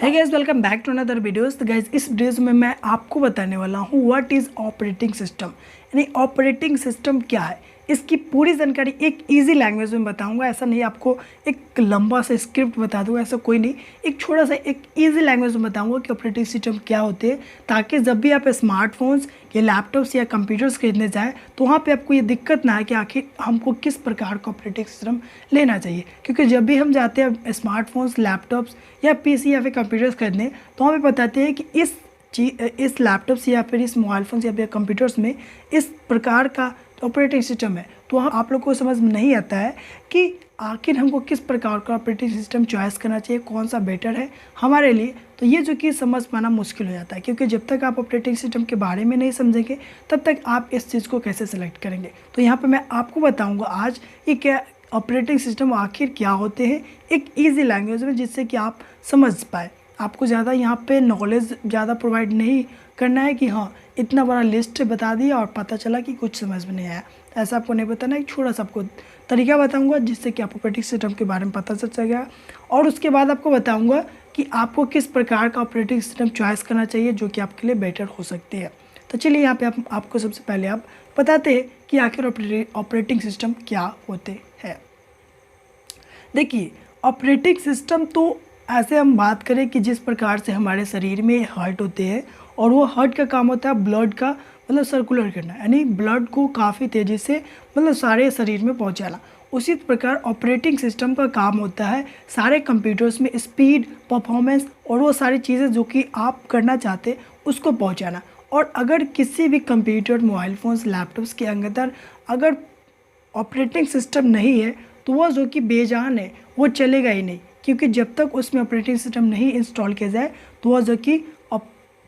है guys, welcome back to another videos. तो guys, इस वीडियोस में मैं आपको बताने वाला हूँ व्हाट इज़ ऑपरेटिंग सिस्टम, यानी ऑपरेटिंग सिस्टम क्या है। इसकी पूरी जानकारी एक इजी लैंग्वेज में बताऊंगा। ऐसा नहीं आपको एक लंबा सा स्क्रिप्ट बता दूंगा, ऐसा कोई नहीं। एक छोटा सा एक इजी लैंग्वेज में बताऊंगा कि ऑपरेटिंग सिस्टम क्या होते हैं, ताकि जब भी आप स्मार्टफोन्स या लैपटॉप्स या कंप्यूटर्स खरीदने जाएँ तो वहाँ पे आपको ये दिक्कत ना है कि आखिर हमको किस प्रकार का ऑपरेटिंग सिस्टम लेना चाहिए। क्योंकि जब भी हम जाते हैं स्मार्टफोन्स, लैपटॉप्स या पीसी या फिर कंप्यूटर्स खरीदने, तो हमें बताते हैं कि इस लैपटॉप्स या फिर इस मोबाइल फोन्स या फिर कंप्यूटर्स में इस प्रकार का ऑपरेटिंग सिस्टम है। तो वहाँ आप लोग को समझ में नहीं आता है कि आखिर हमको किस प्रकार का ऑपरेटिंग सिस्टम चॉइस करना चाहिए, कौन सा बेटर है हमारे लिए। तो ये जो कि समझ पाना मुश्किल हो जाता है, क्योंकि जब तक आप ऑपरेटिंग सिस्टम के बारे में नहीं समझेंगे तब तक आप इस चीज़ को कैसे सेलेक्ट करेंगे। तो यहाँ पर मैं आपको बताऊँगा आज ये क्या ऑपरेटिंग सिस्टम आखिर क्या होते हैं, एक ईजी लैंग्वेज में, जिससे कि आप समझ पाए। आपको ज़्यादा यहाँ पे नॉलेज ज़्यादा प्रोवाइड नहीं करना है कि हाँ इतना बड़ा लिस्ट बता दिया और पता चला कि कुछ समझ में नहीं आया। ऐसा आपको नहीं बताना। एक छोटा सा आपको तरीका बताऊंगा जिससे कि आपको ऑपरेटिंग सिस्टम के बारे में पता चल सकेगा, और उसके बाद आपको बताऊंगा कि आपको किस प्रकार का ऑपरेटिंग सिस्टम चॉइस करना चाहिए जो कि आपके लिए बेटर हो सकती है। तो चलिए यहाँ पे आपको सबसे पहले आप बताते हैं कि आखिर ऑपरेटिंग सिस्टम क्या होते हैं। देखिए, ऑपरेटिंग सिस्टम तो ऐसे हम बात करें कि जिस प्रकार से हमारे शरीर में हार्ट होते हैं, और वो हार्ट का काम होता है ब्लड का मतलब सर्कुलर करना, यानी ब्लड को काफ़ी तेज़ी से मतलब सारे शरीर में पहुंचाना। उसी प्रकार ऑपरेटिंग सिस्टम का काम होता है सारे कंप्यूटर्स में स्पीड, परफॉर्मेंस और वो सारी चीज़ें जो कि आप करना चाहते उसको पहुंचाना। और अगर किसी भी कंप्यूटर, मोबाइल फ़ोन्स, लैपटॉप्स के अंदर अगर ऑपरेटिंग सिस्टम नहीं है तो वह जो कि बेजान है, वो चलेगा ही नहीं। क्योंकि जब तक उसमें ऑपरेटिंग सिस्टम नहीं इंस्टॉल किया जाए तो वह जो कि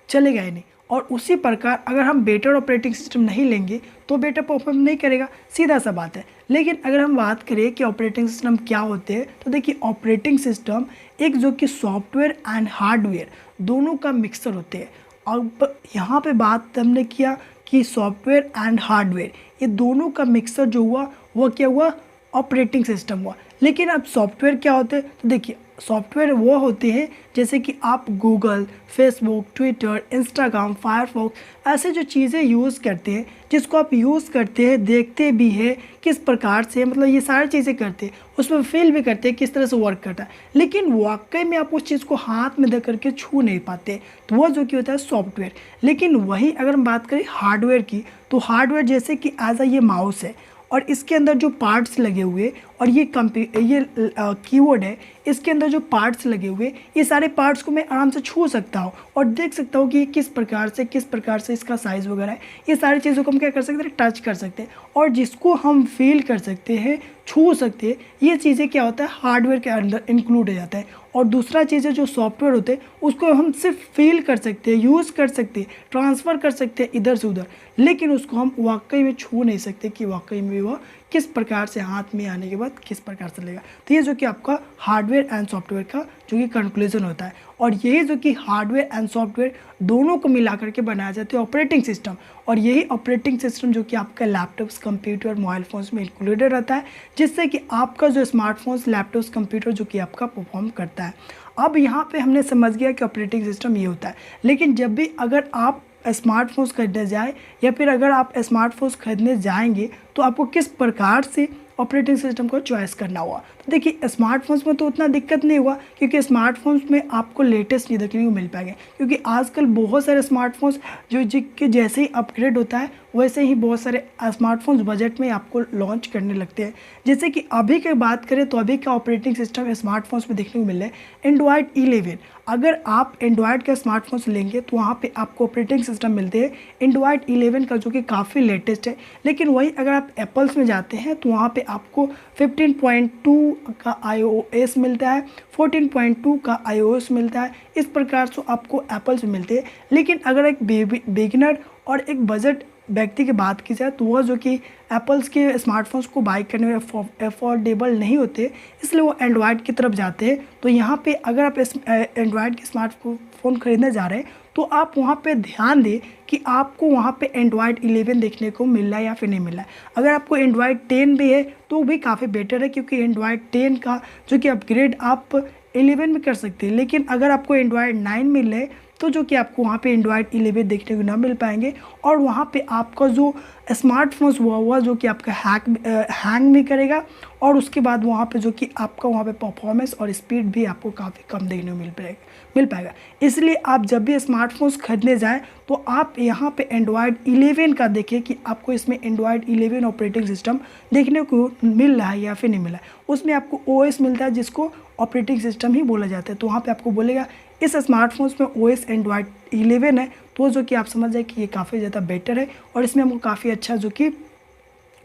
चलेगा ही नहीं। और उसी प्रकार अगर हम बेटर ऑपरेटिंग सिस्टम नहीं लेंगे तो बेटर परफॉर्म नहीं करेगा, सीधा सा बात है। लेकिन अगर हम बात करें कि ऑपरेटिंग सिस्टम क्या होते हैं, तो देखिए ऑपरेटिंग सिस्टम एक जो कि सॉफ्टवेयर एंड हार्डवेयर दोनों का मिक्सर होते हैं। अब यहाँ पे बात हमने किया कि सॉफ्टवेयर एंड हार्डवेयर ये दोनों का मिक्सर जो हुआ वो क्या हुआ, ऑपरेटिंग सिस्टम हुआ। लेकिन अब सॉफ्टवेयर क्या होते हैं, तो देखिए सॉफ्टवेयर वो होते हैं जैसे कि आप Google, Facebook, Twitter, Instagram, Firefox ऐसे जो चीज़ें यूज़ करते हैं, जिसको आप यूज़ करते हैं, देखते भी हैं किस प्रकार से, मतलब ये सारी चीज़ें करते हैं, उसमें फील भी करते हैं किस तरह से वर्क करता है। लेकिन वाकई में आप उस चीज़ को हाथ में दे करके छू नहीं पाते, तो वो जो कि होता है सॉफ्टवेयर। लेकिन वही अगर हम बात करें हार्डवेयर की, तो हार्डवेयर जैसे कि ये माउस है और इसके अंदर जो पार्ट्स लगे हुए, और ये कीबोर्ड है, इसके अंदर जो पार्ट्स लगे हुए, ये सारे पार्ट्स को मैं आराम से छू सकता हूँ और देख सकता हूँ कि ये किस प्रकार से इसका साइज़ वगैरह है। ये सारी चीज़ों को हम क्या कर सकते हैं, टच कर सकते हैं, और जिसको हम फील कर सकते हैं, छू सकते हैं, ये चीज़ें क्या होता है हार्डवेयर के अंदर इंक्लूड हो जाता है। और दूसरा चीज़ है जो सॉफ्टवेयर होते हैं, उसको हम सिर्फ फील कर सकते हैं, यूज़ कर सकते हैं, ट्रांसफ़र कर सकते हैं इधर से उधर, लेकिन उसको हम वाकई में छू नहीं सकते कि वाकई में वह किस प्रकार से हाथ में आने के बाद किस प्रकार से लेगा। तो ये जो कि आपका हार्डवेयर एंड सॉफ्टवेयर का जो कि कंक्लूजन होता है, और यही जो कि हार्डवेयर एंड सॉफ्टवेयर दोनों को मिला करके बनाया जाता है ऑपरेटिंग सिस्टम। और यही ऑपरेटिंग सिस्टम जो कि आपका लैपटॉप्स, कंप्यूटर, मोबाइल फ़ोन्स में इंक्लूडेड रहता है, जिससे कि आपका जो स्मार्टफोन्स, लैपटॉप्स, कंप्यूटर जो कि आपका परफॉर्म करता है। अब यहाँ पे हमने समझ गया कि ऑपरेटिंग सिस्टम ये होता है। लेकिन जब भी अगर आप स्मार्टफोन्स खरीदने जाए या फिर अगर आप स्मार्टफोन्स खरीदने जाएंगे तो आपको किस प्रकार से ऑपरेटिंग सिस्टम को चॉइस करना हुआ। तो देखिए स्मार्टफोन्स में तो उतना दिक्कत नहीं हुआ, क्योंकि स्मार्टफोन्स में आपको लेटेस्ट नहीं देखने को मिल पाएंगे, क्योंकि आजकल बहुत सारे स्मार्टफोन्स जो जैसे ही अपग्रेड होता है वैसे ही बहुत सारे स्मार्टफोन्स बजट में आपको लॉन्च करने लगते हैं। जैसे कि अभी की बात करें तो अभी का ऑपरेटिंग सिस्टम स्मार्टफोन्स में देखने को मिल रहा है एंड्रॉयड 11। अगर आप एंड्रॉयड का स्मार्टफोन्स लेंगे तो वहाँ पे आपको ऑपरेटिंग सिस्टम मिलते हैं एंड्रॉयड 11 का, जो कि काफ़ी लेटेस्ट है। लेकिन वही अगर आप एप्पल्स में जाते हैं तो वहाँ पे आपको 15.2 का iOS मिलता है, 14.2 का iOS मिलता है। इस प्रकार से आपको एप्पल्स में मिलते हैं। लेकिन अगर एक बिगिनर और एक बजट व्यक्ति की बात की जाए तो वह जो कि एप्पल्स के स्मार्टफोन्स को बाई करने में अफोर्डेबल नहीं होते, इसलिए वो एंड्रॉयड की तरफ जाते हैं। तो यहाँ पे अगर आप एंड्रॉयड के स्मार्टफोन खरीदने जा रहे हैं तो आप वहाँ पे ध्यान दें कि आपको वहाँ पे एंड्रॉयड 11 देखने को मिल रहा है या फिर नहीं मिल रहा है। अगर आपको एंड्रॉयड 10 भी है तो भी काफ़ी बेटर है, क्योंकि एंड्रॉयड 10 का जो कि अपग्रेड आप 11 में कर सकते हैं। लेकिन अगर आपको एंड्रॉयड 9 मिल रहे तो जो कि आपको वहाँ पे एंड्रॉयड 11 देखने को ना मिल पाएंगे, और वहाँ पे आपका जो स्मार्टफोन्स हुआ जो कि आपका हैंग भी करेगा, और उसके बाद वहाँ पे जो कि आपका वहाँ पे परफॉर्मेंस और स्पीड भी आपको काफ़ी कम देखने को मिल पाएगा। इसलिए आप जब भी स्मार्टफोन्स खरीदने जाएं तो आप यहाँ पे एंड्रॉयड 11 का देखें कि आपको इसमें एंड्रॉयड 11 ऑपरेटिंग सिस्टम देखने को मिल रहा है या फिर नहीं मिला है। उसमें आपको ओएस मिलता है जिसको ऑपरेटिंग सिस्टम ही बोला जाता है। तो वहाँ पे आपको बोलेगा इस स्मार्टफोन्स में ओएस एंड्रॉयड 11 है, तो जो कि आप समझ जाए कि ये काफ़ी ज़्यादा बेटर है, और इसमें हमको काफ़ी अच्छा जो कि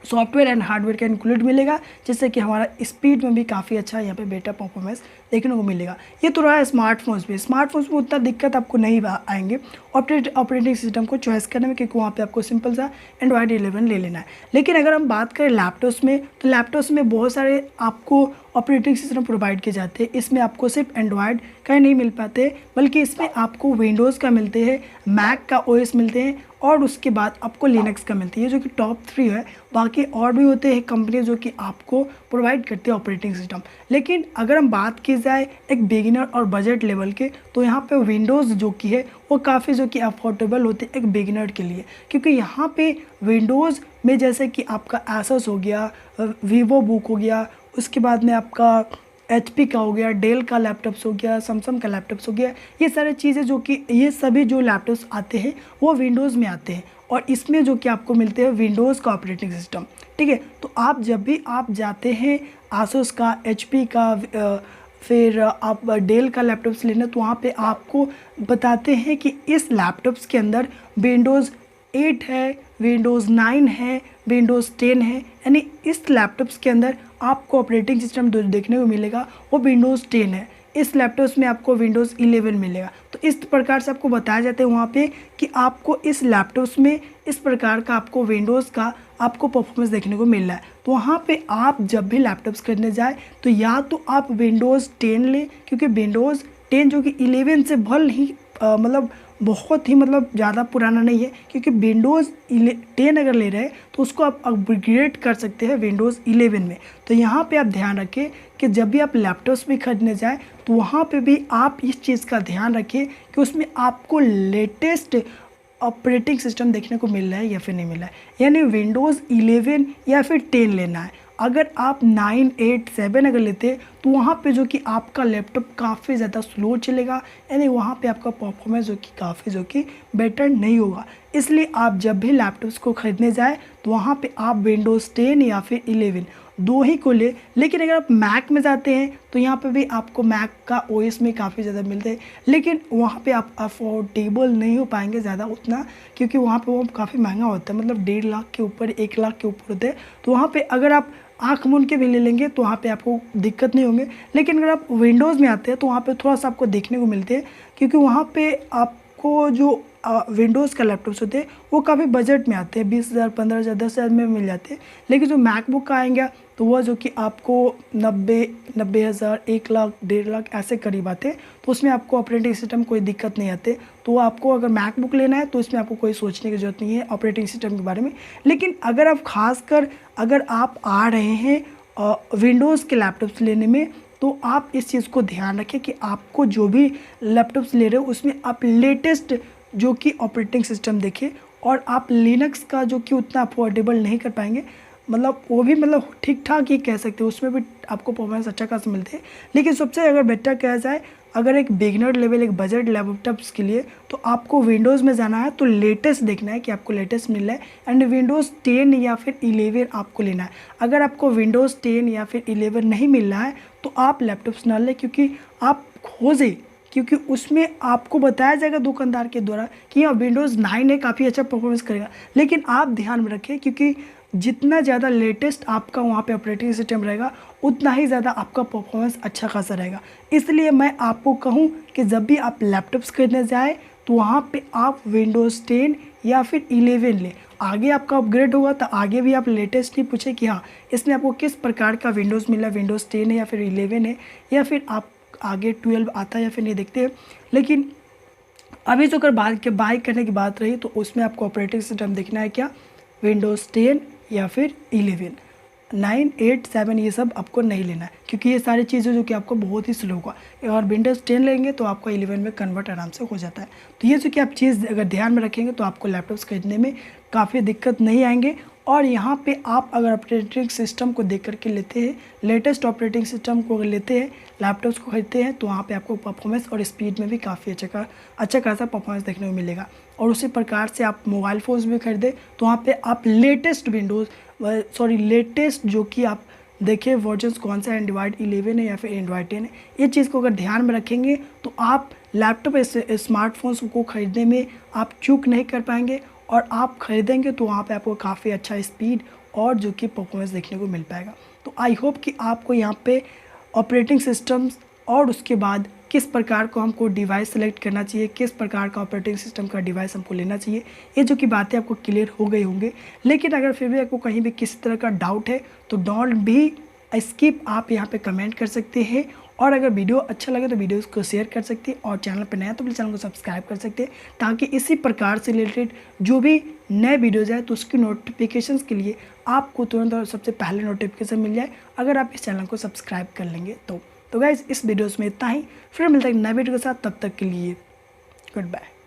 सॉफ्टवेयर एंड हार्डवेयर का इंक्लूड मिलेगा, जिससे कि हमारा स्पीड में भी काफ़ी अच्छा यहाँ पे बेटर परफॉर्मेंस देखने को मिलेगा। ये तो रहा है स्मार्टफोन्स में। स्मार्टफोन्स में उतना दिक्कत आपको नहीं आएंगे ऑपरेटिंग सिस्टम को चॉइस करने में, क्योंकि वहाँ पे आपको सिंपल सा एंड्रॉयड 11 ले लेना है। लेकिन अगर हम बात करें लैपटॉप्स में, तो लैपटॉप्स में बहुत सारे आपको ऑपरेटिंग सिस्टम प्रोवाइड किए जाते हैं। इसमें आपको सिर्फ एंड्रॉयड का ही नहीं मिल पाते, बल्कि इसमें आपको विंडोज़ का मिलते हैं, मैक का ओएस मिलते हैं, और उसके बाद आपको लिनक्स का मिलती है, जो कि टॉप 3 है। बाकी और भी होते हैं कंपनी जो कि आपको प्रोवाइड करते हैं ऑपरेटिंग सिस्टम। लेकिन अगर हम बात की जाए एक बिगिनर और बजट लेवल के, तो यहाँ पे विंडोज़ जो कि है वो काफ़ी जो कि अफोर्डेबल होते हैं एक बिगिनर के लिए, क्योंकि यहाँ पे विंडोज़ में जैसे कि आपका एसस हो गया, वीवो बुक हो गया, उसके बाद में आपका HP का हो गया, डेल का लैपटॉप्स हो गया, सैमसंग का लैपटॉप्स हो गया, ये सारी चीज़ें जो कि ये सभी जो लैपटॉप्स आते हैं वो विंडोज़ में आते हैं, और इसमें जो कि आपको मिलते हैं विंडोज़ का ऑपरेटिंग सिस्टम। ठीक है, तो आप जब भी आप जाते हैं आसूस का, HP का, फिर आप डेल का लैपटॉप्स लेना, तो वहाँ पे आपको बताते हैं कि इस लैपटॉप्स के अंदर विंडोज़ 8 है, विंडोज़ 9 है, विंडोज़ 10 है, यानी इस लैपटॉप्स के अंदर आपको ऑपरेटिंग सिस्टम जो देखने को मिलेगा वो विंडोज़ 10 है। इस लैपटॉप्स में आपको विंडोज़ 11 मिलेगा। तो इस प्रकार से आपको बताया जाता है वहाँ पे कि आपको इस लैपटॉप्स में इस प्रकार का आपको विंडोज़ का आपको परफॉर्मेंस देखने को मिल रहा है। तो वहाँ पे आप जब भी लैपटॉप्स खरीदने जाए तो या तो आप विंडोज़ 10 लें, क्योंकि विंडोज़ 10 जो कि 11 से भले ही मतलब बहुत ही मतलब ज़्यादा पुराना नहीं है, क्योंकि विंडोज़ 10 अगर ले रहे हैं तो उसको आप अपग्रेड कर सकते हैं विंडोज़ 11 में। तो यहाँ पे आप ध्यान रखें कि जब भी आप लैपटॉप्स भी खरीदने जाएं तो वहाँ पे भी आप इस चीज़ का ध्यान रखें कि उसमें आपको लेटेस्ट ऑपरेटिंग सिस्टम देखने को मिल रहा है या फिर नहीं मिल रहा है, यानी विंडोज़ 11 या फिर 10 लेना है। अगर आप 9, 8, 7 अगर लेते हैं तो वहाँ पे जो कि आपका लैपटॉप काफ़ी ज़्यादा स्लो चलेगा, यानी वहाँ पे आपका परफॉर्मेंस जो कि काफ़ी जो कि बेटर नहीं होगा। इसलिए आप जब भी लैपटॉप्स को ख़रीदने जाए तो वहाँ पे आप विंडोज़ 10 या फिर 11 दो ही को ले। लेकिन अगर आप मैक में जाते हैं तो यहाँ पे भी आपको मैक का ओएस में काफ़ी ज़्यादा मिलते हैं, लेकिन वहाँ पे आप अफोर्डेबल नहीं हो पाएंगे ज़्यादा उतना, क्योंकि वहाँ पे वो काफ़ी महंगा होता है, मतलब 1.5 लाख के ऊपर, 1 लाख के ऊपर होते हैं। तो वहाँ पे अगर आप आँख मूंद के भी ले लेंगे तो वहाँ पे आपको दिक्कत नहीं होंगे। लेकिन अगर आप विंडोज़ में आते हैं तो वहाँ पे थोड़ा सा आपको देखने को मिलते हैं, क्योंकि वहाँ पे आपको जो विंडोज़ का लैपटॉप्स होते हैं वो काफ़ी बजट में आते हैं, 20,000, 15,000, 10,000 में मिल जाते हैं। लेकिन जो मैकबुक का आएंगे तो वह जो कि आपको 90,000, 1 लाख, 1.5 लाख ऐसे करीब आते हैं। तो उसमें आपको ऑपरेटिंग सिस्टम कोई दिक्कत नहीं आते। तो आपको अगर मैकबुक लेना है तो इसमें आपको कोई सोचने की ज़रूरत नहीं है ऑपरेटिंग सिस्टम के बारे में। लेकिन अगर आप खासकर अगर आप आ रहे हैं विंडोज़ के लैपटॉप्स लेने में, तो आप इस चीज़ को ध्यान रखें कि आपको जो भी लैपटॉप्स ले रहे हो उसमें आप लेटेस्ट जो कि ऑपरेटिंग सिस्टम देखें, और आप लिनक्स का जो कि उतना अफोर्डेबल नहीं कर पाएंगे, मतलब वो भी मतलब ठीक ठाक ही कह सकते हो, उसमें भी आपको परफॉर्मेंस अच्छा खासा मिलते हैं। लेकिन सबसे अगर बेटर कहा जाए, अगर एक बिगिनर लेवल, एक बजट लैपटॉप्स के लिए, तो आपको विंडोज़ में जाना है तो लेटेस्ट देखना है कि आपको लेटेस्ट मिल रहा है, एंड विंडोज़ 10 या फिर 11 आपको लेना है। अगर आपको विंडोज़ 10 या फिर 11 नहीं मिल रहा है तो आप लैपटॉप्स ना लें, क्योंकि आप खोजें, क्योंकि उसमें आपको बताया जाएगा दुकानदार के द्वारा कि हाँ विंडोज़ 9 है, काफ़ी अच्छा परफॉर्मेंस करेगा। लेकिन आप ध्यान में रखें, क्योंकि जितना ज़्यादा लेटेस्ट आपका वहाँ पे ऑपरेटिंग सिस्टम रहेगा उतना ही ज़्यादा आपका परफॉर्मेंस अच्छा खासा रहेगा। इसलिए मैं आपको कहूँ कि जब भी आप लैपटॉप्स खरीदने जाए तो वहाँ पे आप विंडोज़ 10 या फिर 11 लें। आगे आपका अपग्रेड होगा तो आगे भी आप लेटेस्ट नहीं पूछे कि हाँ इसमें आपको किस प्रकार का विंडोज़ मिला, विंडोज़ 10 है या फिर 11 है, या फिर आप आगे 12 आता है या फिर नहीं देखते हैं। लेकिन अभी जो अगर बाय करने की बात रही तो उसमें आपको ऑपरेटिंग सिस्टम देखना है क्या, विंडोज़ 10 या फिर 11। 9, 8, 7 ये सब आपको नहीं लेना है, क्योंकि ये सारी चीज़ें जो कि आपको बहुत ही स्लो होगा। और विंडोज़ 10 लेंगे तो आपको 11 में कन्वर्ट आराम से हो जाता है। तो ये जो कि आप चीज़ अगर ध्यान में रखेंगे तो आपको लैपटॉप्स खरीदने में काफ़ी दिक्कत नहीं आएंगे। और यहाँ पे आप अगर ऑपरेटिंग सिस्टम को देख करके लेते हैं, लेटेस्ट ऑपरेटिंग सिस्टम को अगर लेते हैं, लैपटॉप्स को खरीदते हैं, तो वहाँ पे आपको परफॉर्मेंस और स्पीड में भी काफ़ी अच्छा खासा परफॉर्मेंस देखने को मिलेगा। और उसी प्रकार से आप मोबाइल फ़ोन्स भी खरीदें तो वहाँ पे आप लेटेस्ट जो कि आप देखिए वर्जन्स कौन सा है, एंड्रॉयड 11 है या फिर एंड्रॉयड 10 है। ये चीज़ को अगर ध्यान में रखेंगे तो आप लैपटॉप स्मार्टफोन्स को खरीदने में आप चूक नहीं कर पाएंगे। और आप खरीदेंगे तो वहाँ पे आपको काफ़ी अच्छा स्पीड और जो कि परफॉर्मेंस देखने को मिल पाएगा। तो आई होप कि आपको यहाँ पे ऑपरेटिंग सिस्टम्स और उसके बाद किस प्रकार को हमको डिवाइस सेलेक्ट करना चाहिए, किस प्रकार का ऑपरेटिंग सिस्टम का डिवाइस हमको लेना चाहिए, ये जो कि बातें आपको क्लियर हो गई होंगे। लेकिन अगर फिर भी आपको कहीं भी किसी तरह का डाउट है तो डोंट बी स्किप, आप यहाँ पे कमेंट कर सकते हैं। और अगर वीडियो अच्छा लगे तो वीडियो को शेयर कर सकते हैं, और चैनल पर नया तो प्लीज़ चैनल को सब्सक्राइब कर सकते हैं, ताकि इसी प्रकार से रिलेटेड जो भी नए वीडियोज़ आए तो उसकी नोटिफिकेशंस के लिए आपको तुरंत और सबसे पहले नोटिफिकेशन मिल जाए अगर आप इस चैनल को सब्सक्राइब कर लेंगे तो गाइज़ इस वीडियोज़ में इतना ही, फिर मिलता है नए वीडियो के साथ, तब तक के लिए गुड बाय।